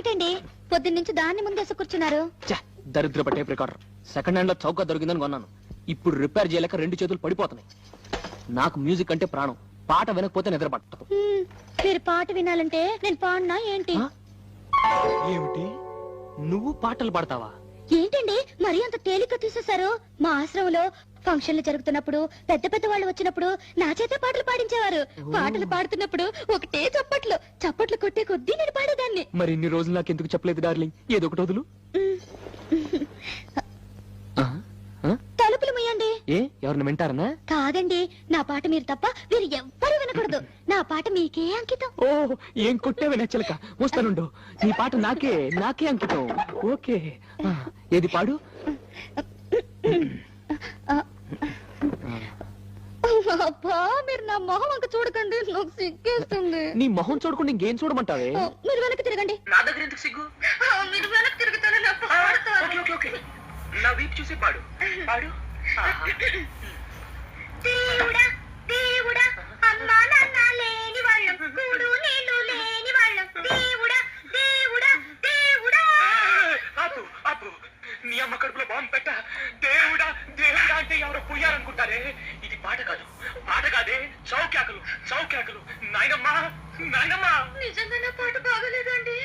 అదేంటండి పొద్దున్న నుంచి దాన్ని ముందేసి కూర్చున్నారు? దరిద్ర టేప్ రికార్డర్ సెకండ్ హ్యాండ్ లో చౌక దొరికిందని కొన్నాను. ఇప్పుడు రిపేర్ చేయలేక 2 చేతులు పడిపోతున్నాయి. నాకు మ్యూజిక్ అంటే ప్రాణం. పాట వినకపోతే నిద్ర పట్టదు. మీరు పాట వినాలంటే నేను పాడినా ఏంటి? ఏమిటి, నువ్వు పాటలు పాడతావా? ఏంటండి మరీ అంత తేలిక తీసేశారు? మా ఆశ్రమంలో ఫంక్షన్లు జరుగుతున్నప్పుడు పెద్ద పెద్ద వాళ్ళు వచ్చినప్పుడు నా చేత పాటలు పాడించేవారు. పాటలు పాడుతున్నప్పుడు ఒకటే చప్పట్లు కొట్టే కొద్దీ నేను పాడేదాన్ని. మరి ఇన్ని రోజులు నాకు ఎందుకు చెప్పలేదు డార్లింగ్? ఏదో ఒకటి వదులు. తలుపులు ముయ్యండి. ఎవరిని వింటారనా? కాదండి, నా పాట మీరు తప్ప మీరు ఎవ్వరూ వినకూడదు. నా పాట మీకే అంకితం. ఓ ఏం కొట్టేవి నచ్చలక. వస్తానుండు, నీ పాట నాకే అంకితం. ఓకే, ఏది పాడు. అబ్బా, మీరు నా మొహం అంక చూడకండి, నాకు సిగ్గేస్తుంది. నీ మొహం చూడకుండా ఇంకేం చూడమంటావే? మీరు వెనక్కి తిరగండి. నా దగ్గర ఎందుకు సిగ్గు? మీరు వెనక్కి తిరుగుతానే నా పాట. నా వీపు చూసి పాడు. దేవుడా దేవుడా, అమ్మా నాన్న లేని వాళ్ళం, కూడు నేను లేని వాళ్ళం. దేవుడా దేవుడా దేవుడా. ఆపు. నీ అమ్మ కడుపులో బాంబు పెట్ట. దేవుడా దేవుడా అంటే ఎవరో పోయారనుకుంటారే. ఇది పాట కాదే, చౌక్యాకులు. నాయనమ్మా. నిజంగా నా పాట బాగలేదండి.